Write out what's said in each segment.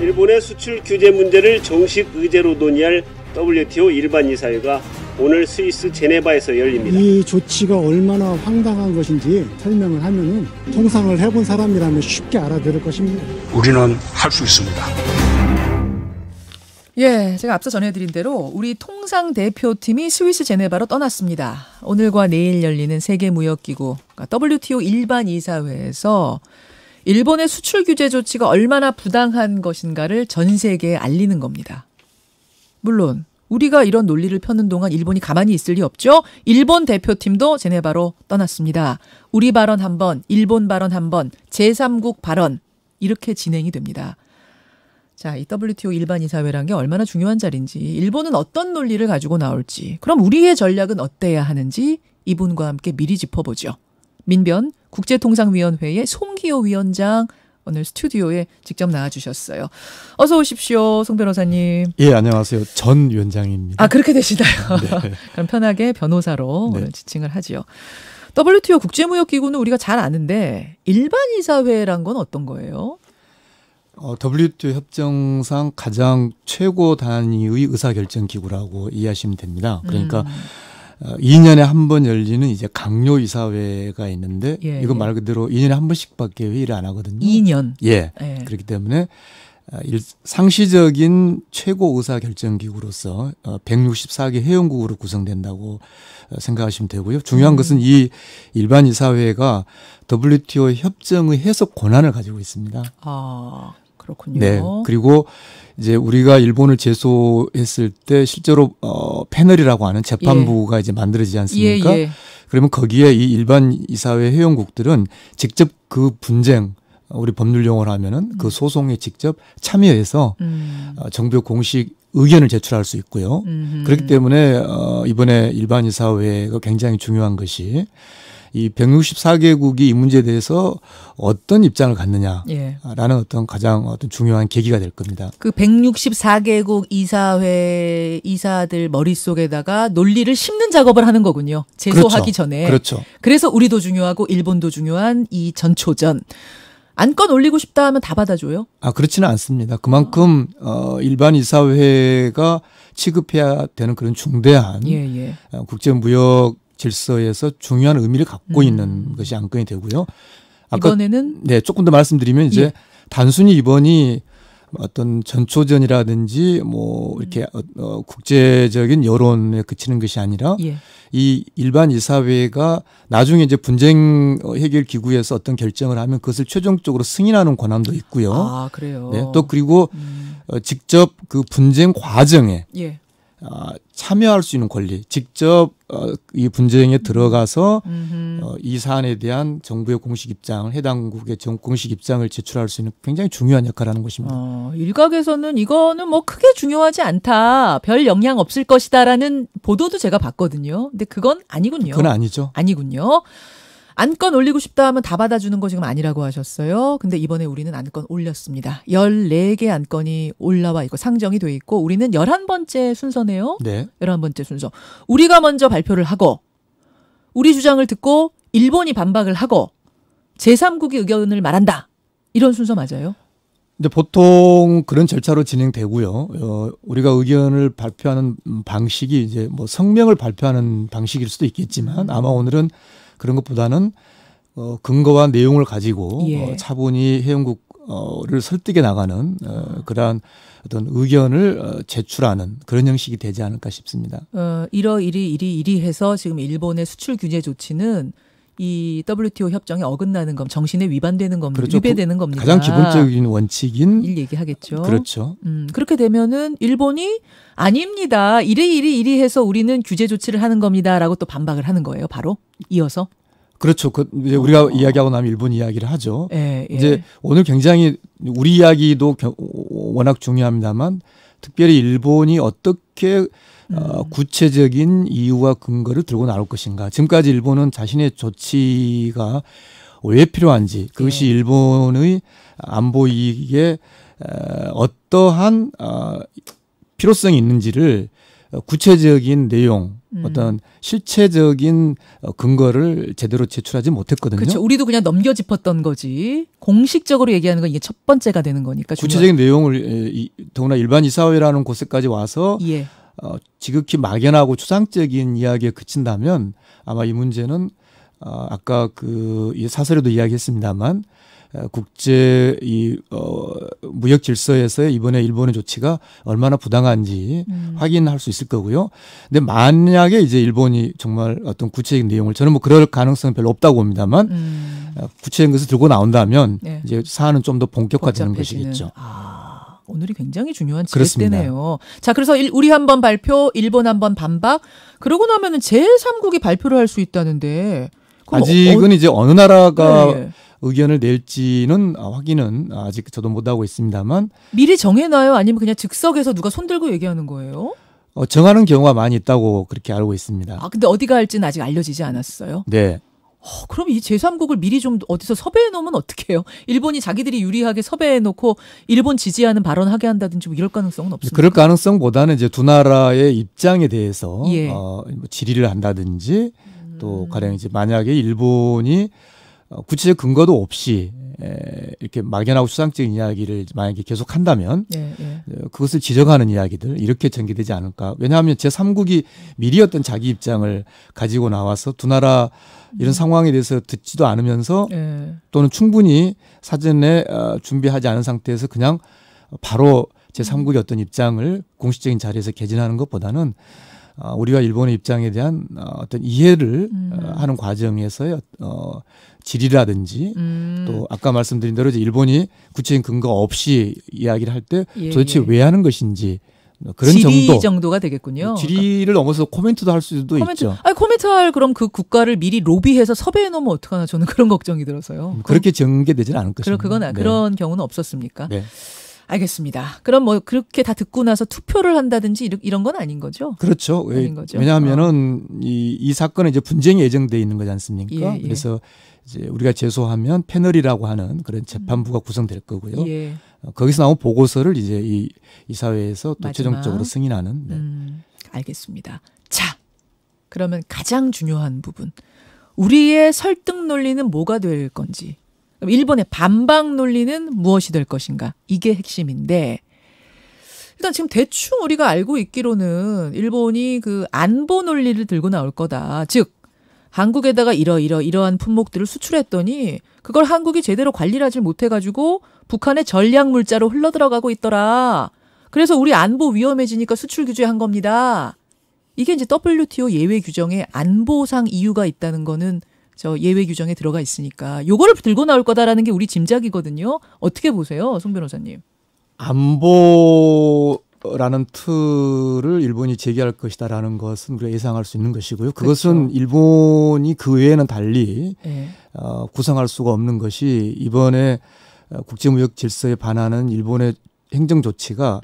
일본의 수출 규제 문제를 정식 의제로 논의할 WTO 일반이사회가 오늘 스위스 제네바에서 열립니다. 이 조치가 얼마나 황당한 것인지 설명을 하면은 통상을 해본 사람이라면 쉽게 알아들을 것입니다. 우리는 할 수 있습니다. 예, 제가 앞서 전해드린 대로 우리 통상 대표팀이 스위스 제네바로 떠났습니다. 오늘과 내일 열리는 세계무역기구 WTO 일반이사회에서 일본의 수출 규제 조치가 얼마나 부당한 것인가를 전 세계에 알리는 겁니다. 물론 우리가 이런 논리를 펴는 동안 일본이 가만히 있을 리 없죠. 일본 대표팀도 제네바로 떠났습니다. 우리 발언 한 번, 일본 발언 한 번, 제3국 발언 이렇게 진행이 됩니다. 자, 이 WTO 일반이사회란 게 얼마나 중요한 자리인지, 일본은 어떤 논리를 가지고 나올지, 그럼 우리의 전략은 어때야 하는지 이분과 함께 미리 짚어보죠. 민변 국제통상위원회의 송기호 위원장 오늘 스튜디오에 직접 나와주셨어요. 어서 오십시오, 송 변호사님. 예, 안녕하세요. 전 위원장입니다. 아, 그렇게 되시나요? 네. 그럼 편하게 변호사로 네. 오늘 지칭을 하지요. WTO 국제무역기구는 우리가 잘 아는데 일반이사회란 건 어떤 거예요? WTO 협정상 가장 최고 단위의 의사결정기구라고 이해하시면 됩니다. 그러니까 2년에 한 번 열리는 이제 강요이사회가 있는데 예, 이거 예. 말 그대로 2년에 한 번씩밖에 회의를 안 하거든요. 2년. 예. 예. 그렇기 때문에 상시적인 최고 의사결정기구로서 164개 회원국으로 구성된다고 생각하시면 되고요. 중요한 것은 이 일반이사회가 WTO 협정의 해석 권한을 가지고 있습니다. 아, 그렇군요. 네. 그리고 이제 우리가 일본을 제소했을 때 실제로 패널이라고 하는 재판부가 이제 만들어지지 않습니까? 예, 예. 그러면 거기에 이 일반 이사회 회원국들은 직접 그 분쟁, 우리 법률 용어로 하면은 그 소송에 직접 참여해서 정부 공식 의견을 제출할 수 있고요. 그렇기 때문에 이번에 일반 이사회가 굉장히 중요한 것이 이 164개국이 이 문제에 대해서 어떤 입장을 갖느냐라는 예. 어떤 가장 어떤 중요한 계기가 될 겁니다. 그 164개국 이사회 이사들 머릿속에다가 논리를 심는 작업을 하는 거군요. 제소하기 그렇죠. 전에. 그렇죠. 그래서 우리도 중요하고 일본도 중요한 이 전초전. 안건 올리고 싶다 하면 다 받아줘요? 아, 그렇지는 않습니다. 그만큼 일반 이사회가 취급해야 되는 그런 중대한 예. 국제무역 질서에서 중요한 의미를 갖고 있는 것이 안건이 되고요. 아까 이번에는 네, 조금 더 말씀드리면 이제 예. 단순히 이번이 어떤 전초전이라든지 뭐 이렇게 국제적인 여론에 그치는 것이 아니라 예. 이 일반 이사회가 나중에 이제 분쟁 해결 기구에서 어떤 결정을 하면 그것을 최종적으로 승인하는 권한도 있고요. 아, 그래요. 네, 또 그리고 직접 그 분쟁 과정에 예. 참여할 수 있는 권리, 직접 이 분쟁에 들어가서 이 사안에 대한 정부의 공식 입장을, 해당국의 공식 입장을 제출할 수 있는 굉장히 중요한 역할을 하는 것입니다. 일각에서는 이거는 뭐 크게 중요하지 않다, 별 영향 없을 것이다라는 보도도 제가 봤거든요. 근데 그건 아니군요. 그건 아니죠. 아니군요. 안건 올리고 싶다 하면 다 받아주는 거 지금 아니라고 하셨어요. 근데 이번에 우리는 안건 올렸습니다. 14개 안건이 올라와 있고 상정이 돼 있고 우리는 11번째 순서네요. 네. 11번째 순서. 우리가 먼저 발표를 하고 우리 주장을 듣고 일본이 반박을 하고 제3국의 의견을 말한다. 이런 순서 맞아요? 근데 보통 그런 절차로 진행되고요. 우리가 의견을 발표하는 방식이 이제 뭐 성명을 발표하는 방식일 수도 있겠지만 아마 오늘은 그런 것보다는 근거와 내용을 가지고 예. 차분히 회원국을 설득해 나가는 그러한 어떤 의견을 제출하는 그런 형식이 되지 않을까 싶습니다. 이리 해서 지금 일본의 수출 규제 조치는 이 WTO 협정에 어긋나는 겁, 정신에 위반되는 겁니다. 그렇죠. 위배되는 겁니다. 가장 기본적인 원칙인 일 얘기하겠죠. 그렇죠. 그렇게 되면은 일본이 아닙니다. 이리 해서 우리는 규제 조치를 하는 겁니다라고 또 반박을 하는 거예요. 바로 이어서. 그렇죠. 이제 우리가 이야기하고 나면 일본 이야기를 하죠. 예. 이제 오늘 굉장히 우리 이야기도 워낙 중요합니다만 특별히 일본이 어떻게 구체적인 이유와 근거를 들고 나올 것인가. 지금까지 일본은 자신의 조치가 왜 필요한지, 그것이 일본의 안보 이익에 어떠한 필요성이 있는지를 구체적인 내용, 어떤 실체적인 근거를 제대로 제출하지 못했거든요. 그렇죠. 우리도 그냥 넘겨짚었던 거지. 공식적으로 얘기하는 건 이게 첫 번째가 되는 거니까. 구체적인 내용을 더구나 일반 이사회라는 곳에까지 와서 예. 지극히 막연하고 추상적인 이야기에 그친다면 아마 이 문제는 아까 이 사설에도 이야기했습니다만 국제 무역 질서에서의 이번에 일본의 조치가 얼마나 부당한지 확인할 수 있을 거고요. 근데 만약에 이제 일본이 정말 어떤 구체적인 내용을 저는 뭐 그럴 가능성은 별로 없다고 봅니다만 구체적인 것을 들고 나온다면 네. 이제 사안은 좀 더 본격화되는 복잡해지는. 것이겠죠. 오늘이 굉장히 중요한 그렇습니다. 지렛대네요. 자, 그래서 우리 한번 발표, 일본 한번 반박. 그러고 나면은 제3국이 발표를 할 수 있다는데. 그럼 아직은 이제 어느 나라가 네. 의견을 낼지는 확인은 아직 저도 못하고 있습니다만 미리 정해놔요? 아니면 그냥 즉석에서 누가 손들고 얘기하는 거예요? 정하는 경우가 많이 있다고 그렇게 알고 있습니다. 근데 어디가 할지는 아직 알려지지 않았어요? 네. 그럼 이 제3국을 미리 좀 어디서 섭외해 놓으면 어떡해요? 일본이 자기들이 유리하게 섭외해 놓고 일본 지지하는 발언하게 한다든지 뭐 이럴 가능성은 없습니까? 그럴 가능성보다는 이제 두 나라의 입장에 대해서 예. 뭐 질의를 한다든지 또 가령 이제 만약에 일본이 구체적 근거도 없이 이렇게 막연하고 추상적인 이야기를 만약에 계속한다면 예, 예. 그것을 지적하는 이야기들 이렇게 전개되지 않을까. 왜냐하면 제3국이 미리 어떤 자기 입장을 가지고 나와서 두 나라 이런 상황에 대해서 듣지도 않으면서 예. 또는 충분히 사전에 준비하지 않은 상태에서 그냥 바로 제3국의 어떤 입장을 공식적인 자리에서 개진하는 것보다는 우리와 일본의 입장에 대한 어떤 이해를 하는 과정에서의 질의라든지 또 아까 말씀드린 대로 이제 일본이 구체적인 근거 없이 이야기를 할 때 예, 도대체 예. 왜 하는 것인지 그런 질의 정도가 되겠군요. 질의를 넘어서 코멘트도 할 수도 있죠. 코멘트할 그럼 그 국가를 미리 로비해서 섭외해 놓으면 어떡하나 저는 그런 걱정이 들어서요. 그렇게 전개되지는 않을 것입니다. 그건 그런 경우는 없었습니까? 네. 알겠습니다. 그럼 뭐 그렇게 다 듣고 나서 투표를 한다든지 이런 건 아닌 거죠? 그렇죠. 아닌 거죠? 왜냐하면은 이 사건은 이제 분쟁이 예정돼 있는 거지 않습니까? 예, 예. 그래서 이제 우리가 제소하면 패널이라고 하는 그런 재판부가 구성될 거고요. 예. 거기서 나온 보고서를 이제 이 사회에서 또 마지막. 최종적으로 승인하는. 네. 알겠습니다. 자, 그러면 가장 중요한 부분. 우리의 설득 논리는 뭐가 될 건지. 그럼 일본의 반박 논리는 무엇이 될 것인가. 이게 핵심인데 일단 지금 대충 우리가 알고 있기로는 일본이 그 안보 논리를 들고 나올 거다. 즉 한국에다가 이러한 품목들을 수출했더니 그걸 한국이 제대로 관리를 하지 못해가지고 북한의 전략 물자로 흘러들어가고 있더라. 그래서 우리 안보 위험해지니까 수출 규제한 겁니다. 이게 이제 WTO 예외 규정에 안보상 이유가 있다는 거는 저 예외 규정에 들어가 있으니까 요거를 들고 나올 거다라는 게 우리 짐작이거든요. 어떻게 보세요, 송 변호사님? 안보라는 틀을 일본이 제기할 것이다라는 것은 우리가 예상할 수 있는 것이고요. 그것은 그렇죠. 일본이 그 외에는 달리 네. 구성할 수가 없는 것이 이번에 국제무역 질서에 반하는 일본의 행정 조치가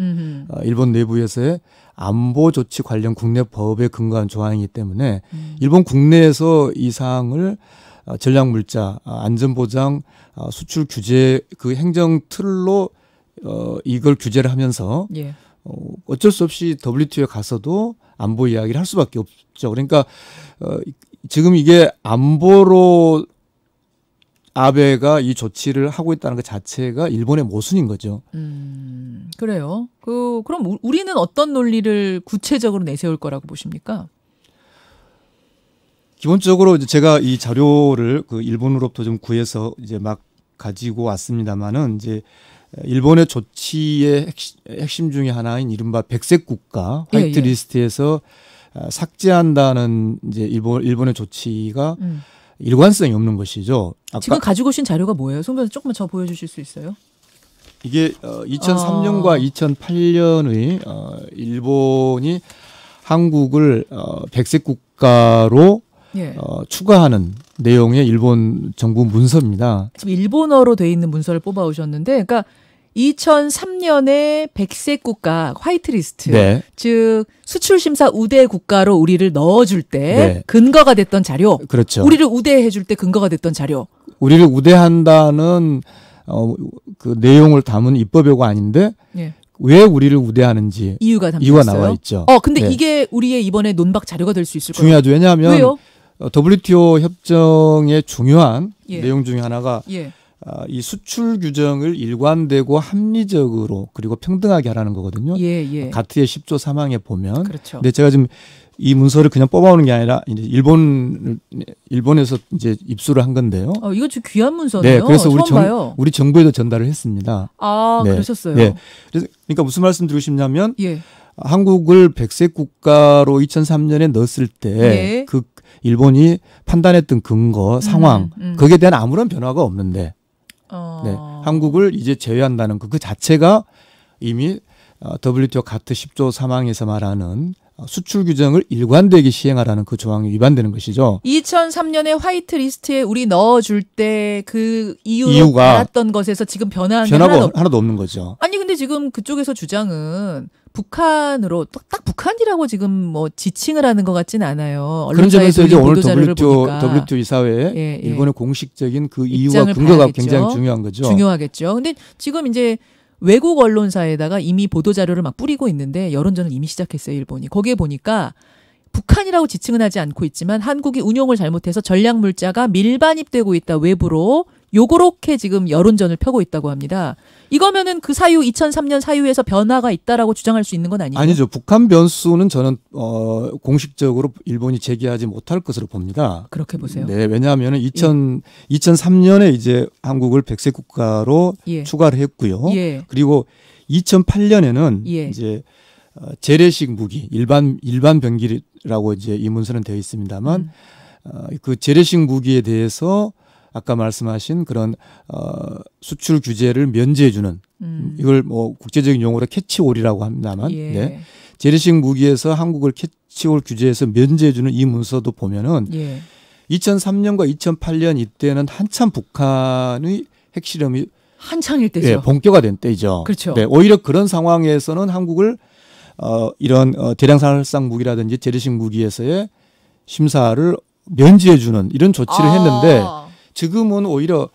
일본 내부에서의 안보 조치 관련 국내 법에 근거한 조항이기 때문에 일본 국내에서 이 사항을 전략 물자, 안전보장, 수출 규제 그 행정 틀로 이걸 규제를 하면서 예. 어쩔 수 없이 WTO에 가서도 안보 이야기를 할 수밖에 없죠. 그러니까 지금 이게 안보로 아베가 이 조치를 하고 있다는 것 자체가 일본의 모순인 거죠. 그래요. 그럼 우리는 어떤 논리를 구체적으로 내세울 거라고 보십니까? 기본적으로 제가 이 자료를 그 일본으로부터 좀 구해서 이제 막 가지고 왔습니다만은 이제 일본의 조치의 핵심 중에 하나인 이른바 백색 국가 화이트 리스트에서 삭제한다는 이제 일본의 조치가 일관성이 없는 것이죠. 지금 가지고 오신 자료가 뭐예요? 송 변호사 조금만 저 보여주실 수 있어요? 이게 2003년과 2008년의 일본이 한국을 백색 국가로 예. 추가하는 내용의 일본 정부 문서입니다. 지금 일본어로 돼 있는 문서를 뽑아오셨는데, 그러니까 2003년에 백색 국가 화이트리스트, 네. 즉 수출 심사 우대 국가로 우리를 넣어줄 때 네. 근거가 됐던 자료, 그렇죠. 우리를 우대해줄 때 근거가 됐던 자료. 우리를 우대한다는 그 내용을 담은 입법여가 아닌데 예. 왜 우리를 우대하는지 이유가 담겨 이유가 있어요? 나와 있죠. 근데 네. 이게 우리의 이번에 논박 자료가 될 수 있을 거예요. 중요하죠. 왜냐하면 왜요? WTO 협정의 중요한 예. 내용 중에 하나가 예. 이 수출 규정을 일관되고 합리적으로 그리고 평등하게 하라는 거거든요. 예, 예. 가트의 10조 3항에 보면. 그렇죠. 근데 제가 지금 이 문서를 그냥 뽑아오는 게 아니라 이제 일본에서 이제 입수를 한 건데요. 이거 좀 귀한 문서네요. 네, 그래서 처음 봐요. 우리 정부에도 전달을 했습니다. 네. 그러셨어요. 네. 그래서 그러니까 무슨 말씀 드리고 싶냐면 예. 한국을 백색 국가로 2003년에 넣었을 때 그 일본이 판단했던 근거, 상황 거기에 대한 아무런 변화가 없는데 네, 한국을 이제 제외한다는 그 자체가 이미 WTO 가트 10조 3항에서 말하는 수출 규정을 일관되게 시행하라는 그 조항이 위반되는 것이죠. 2003년에 화이트 리스트에 우리 넣어줄 때 그 이유가 달았던 것에서 지금 변화가 하나도 없는 거죠. 아니 근데 지금 그쪽에서 주장은 북한으로 딱 북한이라고 지금 뭐 지칭을 하는 것 같지는 않아요. 그런 점에서 이제 오늘 보니까. WTO 이사회에 예. 일본의 공식적인 그 이유와 근거가 봐야겠죠. 굉장히 중요한 거죠. 중요하겠죠. 근데 지금 이제 외국 언론사에다가 이미 보도자료를 막 뿌리고 있는데 여론전을 이미 시작했어요, 일본이. 거기에 보니까 북한이라고 지칭은 하지 않고 있지만 한국이 운용을 잘못해서 전략물자가 밀반입되고 있다, 외부로. 요렇게 지금 여론전을 펴고 있다고 합니다. 이거면은 그 사유 2003년 사유에서 변화가 있다라고 주장할 수 있는 건 아니에요? 아니죠. 북한 변수는 저는 공식적으로 일본이 제기하지 못할 것으로 봅니다. 그렇게 보세요. 네, 왜냐하면 2003년에 이제 한국을 백색 국가로 추가를 했고요. 그리고 2008년에는 이제 재래식 무기, 일반 병기라고 이제 이 문서는 되어 있습니다만 그 재래식 무기에 대해서 아까 말씀하신 그런 수출 규제를 면제해주는 이걸 뭐 국제적인 용어로 캐치올이라고 합니다만 네. 재래식 무기에서 한국을 캐치올 규제에서 면제해주는 이 문서도 보면은 2003년과 2008년 이때는 한참 북한의 핵실험이 한창일 때죠. 네, 본격화된 때이죠. 그렇죠. 네, 오히려 그런 상황에서는 한국을 이런 대량살상 무기라든지 재래식 무기에서의 심사를 면제해주는 이런 조치를 했는데 지금은 오히려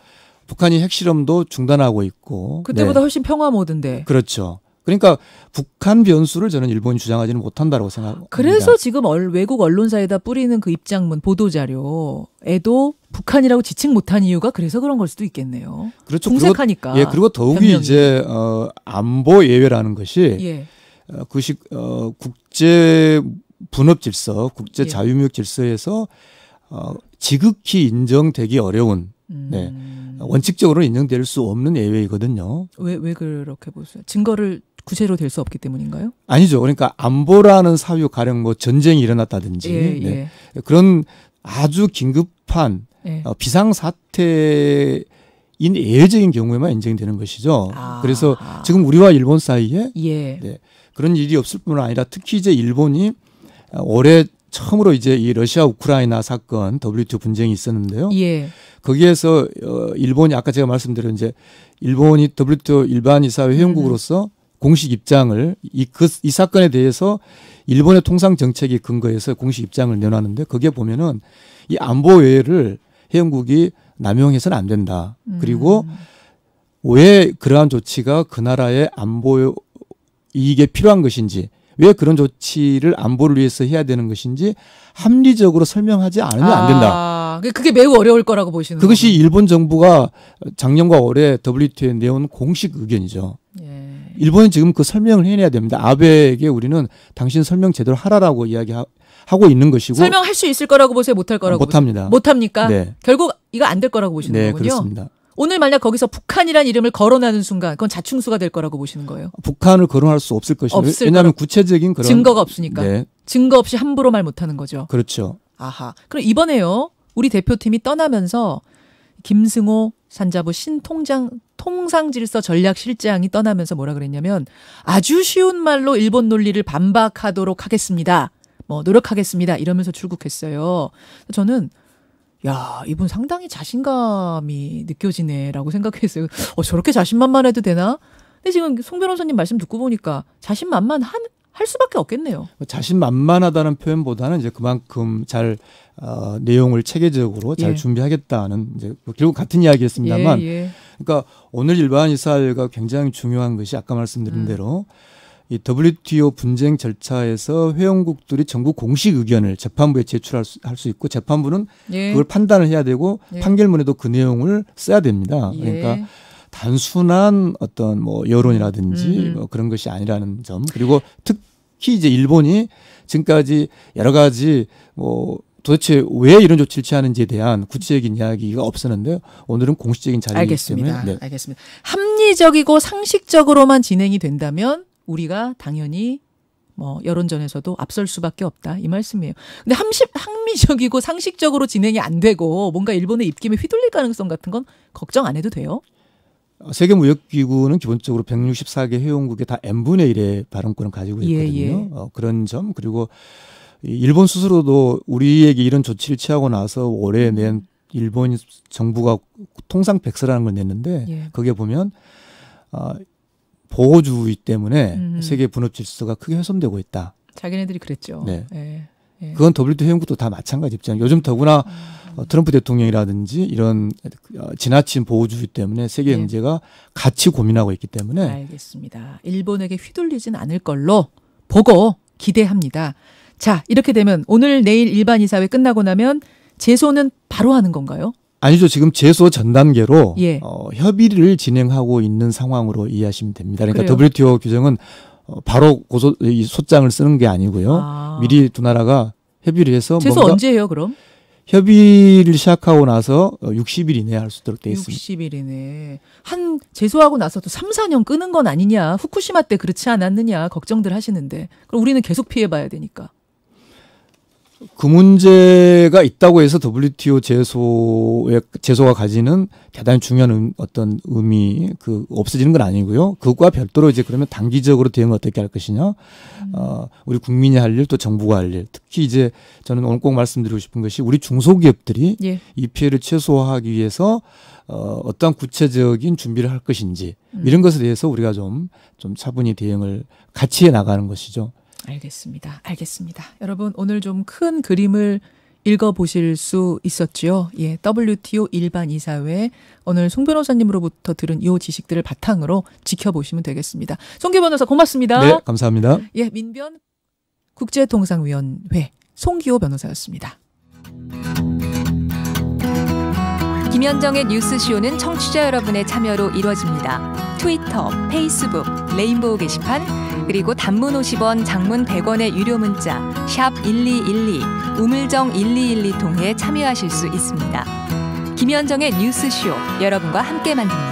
북한이 핵실험도 중단하고 있고 그때보다 훨씬 평화 모드인데. 그렇죠. 그러니까 북한 변수를 저는 일본이 주장하지는 못한다고 생각합니다. 그래서 지금 외국 언론사에다 뿌리는 그 입장문 보도자료에도 북한이라고 지칭 못한 이유가 그래서 그런 걸 수도 있겠네요. 그렇죠. 궁색하니까. 그리고 더욱이 변명이. 이제 안보 예외라는 것이 국제 분업 질서, 국제 자유무역 질서에서 지극히 인정되기 어려운 원칙적으로 인정될 수 없는 예외이거든요. 왜 그렇게 보세요? 증거를 구체로 될 수 없기 때문인가요? 아니죠. 그러니까 안보라는 사유 가령 뭐 전쟁이 일어났다든지 그런 아주 긴급한 비상사태인 예외적인 경우에만 인정되는 것이죠. 그래서 지금 우리와 일본 사이에 그런 일이 없을 뿐만 아니라 특히 이제 일본이 올해 처음으로 이제 이 러시아 우크라이나 사건 WTO 분쟁이 있었는데요. 거기에서 일본이 아까 제가 말씀드린 이제 일본이 WTO 일반 이사회 회원국으로서 공식 입장을 이 사건에 대해서 일본의 통상 정책에 근거해서 공식 입장을 내놨는데 거기에 보면은 이 안보 외회를 회원국이 남용해서는 안 된다. 그리고 왜 그러한 조치가 그 나라의 안보 이익에 필요한 것인지 왜 그런 조치를 안보를 위해서 해야 되는 것인지 합리적으로 설명하지 않으면 안 된다. 그게 매우 어려울 거라고 보시는 거예요. 그것이 일본 정부가 작년과 올해 WTO에 내온 공식 의견이죠. 일본이 지금 그 설명을 해내야 됩니다. 아베에게 우리는 당신 설명 제대로 하라라고 이야기하고 있는 것이고. 설명할 수 있을 거라고 보세요? 못할 거라고 못합니다. 못합니까? 네. 결국 이거 안 될 거라고 보시는 거군요. 그렇습니다. 오늘 만약 거기서 북한이란 이름을 거론하는 순간 그건 자충수가 될 거라고 보시는 거예요? 북한을 거론할 수 없을 것이고 왜냐하면 구체적인 그런 증거가 없으니까. 증거 없이 함부로 말 못하는 거죠. 그렇죠. 아하. 그럼 이번에요. 우리 대표팀이 떠나면서 김승호 산자부 통상질서 전략실장이 떠나면서 뭐라 그랬냐면 아주 쉬운 말로 일본 논리를 반박하도록 하겠습니다. 노력하겠습니다. 이러면서 출국했어요. 저는 야, 이분 상당히 자신감이 느껴지네라고 생각했어요. 저렇게 자신만만해도 되나? 근데 지금 송 변호사님 말씀 듣고 보니까 자신만만한 할 수밖에 없겠네요. 자신만만하다는 표현보다는 이제 그만큼 잘 내용을 체계적으로 잘 예. 준비하겠다는 이제 결국 같은 이야기였습니다만, 예. 그러니까 오늘 일반 이사회가 굉장히 중요한 것이 아까 말씀드린 대로 이 WTO 분쟁 절차에서 회원국들이 정부 공식 의견을 재판부에 제출할 수 있고 재판부는 예. 그걸 판단을 해야 되고 예. 판결문에도 그 내용을 써야 됩니다. 예. 그러니까 단순한 어떤 뭐 여론이라든지 뭐 그런 것이 아니라는 점, 그리고 특히 이제 일본이 지금까지 여러 가지 뭐 도대체 왜 이런 조치를 취하는지에 대한 구체적인 이야기가 없었는데요. 오늘은 공식적인 자리이기 알겠습니다. 때문에. 네. 알겠습니다. 합리적이고 상식적으로만 진행이 된다면 우리가 당연히 뭐 여론전에서도 앞설 수밖에 없다 이 말씀이에요. 근데 합리적이고 상식적으로 진행이 안 되고 뭔가 일본의 입김에 휘둘릴 가능성 같은 건 걱정 안 해도 돼요? 세계무역기구는 기본적으로 164개 회원국에 다 n분의 1의 발언권을 가지고 있거든요. 예. 그런 점, 그리고 일본 스스로도 우리에게 이런 조치를 취하고 나서 올해 낸 일본 정부가 통상백서라는 걸 냈는데 예. 거기에 보면 보호주의 때문에 세계 분업 질서가 크게 훼손되고 있다. 자기네들이 그랬죠. 네. 예. 예. 그건 WTO 회원국도 다 마찬가지 입장이에요. 요즘 더구나 트럼프 대통령이라든지 이런 지나친 보호주의 때문에 세계 예. 경제가 같이 고민하고 있기 때문에 알겠습니다. 일본에게 휘둘리진 않을 걸로 보고 기대합니다. 자, 이렇게 되면 오늘 내일 일반 이사회 끝나고 나면 제소는 바로 하는 건가요? 아니죠. 지금 제소 전 단계로 예. 협의를 진행하고 있는 상황으로 이해하시면 됩니다. 그러니까 그래요? WTO 규정은 바로 이 소장을 쓰는 게 아니고요. 미리 두 나라가 협의를 해서 제소 뭔가 언제 해요, 그럼? 협의를 시작하고 나서 60일 이내에 할 수 있도록 돼 있습니다. 60일 이내. 한 제소하고 나서도 3, 4년 끄는 건 아니냐. 후쿠시마 때 그렇지 않았느냐 걱정들 하시는데. 그럼 우리는 계속 피해봐야 되니까. 그 문제가 있다고 해서 WTO 제소가 가지는 대단히 중요한 어떤 의미, 없어지는 건 아니고요. 그것과 별도로 이제 그러면 단기적으로 대응을 어떻게 할 것이냐, 우리 국민이 할 일, 또 정부가 할 일. 특히 이제 저는 오늘 꼭 말씀드리고 싶은 것이 우리 중소기업들이 예. 이 피해를 최소화하기 위해서 어떠한 구체적인 준비를 할 것인지 이런 것에 대해서 우리가 좀 차분히 대응을 같이 해 나가는 것이죠. 알겠습니다. 여러분 오늘 좀 큰 그림을 읽어보실 수 있었죠. 예, WTO 일반 이사회 오늘 송 변호사님으로부터 들은 이 지식들을 바탕으로 지켜보시면 되겠습니다. 송규 변호사 고맙습니다. 네, 감사합니다. 예, 민변 국제통상위원회 송기호 변호사였습니다. 김현정의 뉴스쇼는 청취자 여러분의 참여로 이루어집니다. 트위터, 페이스북, 레인보우 게시판, 그리고 단문 50원, 장문 100원의 유료 문자 샵 1212, 우물정 1212 통해 참여하실 수 있습니다. 김현정의 뉴스쇼 여러분과 함께 만듭니다.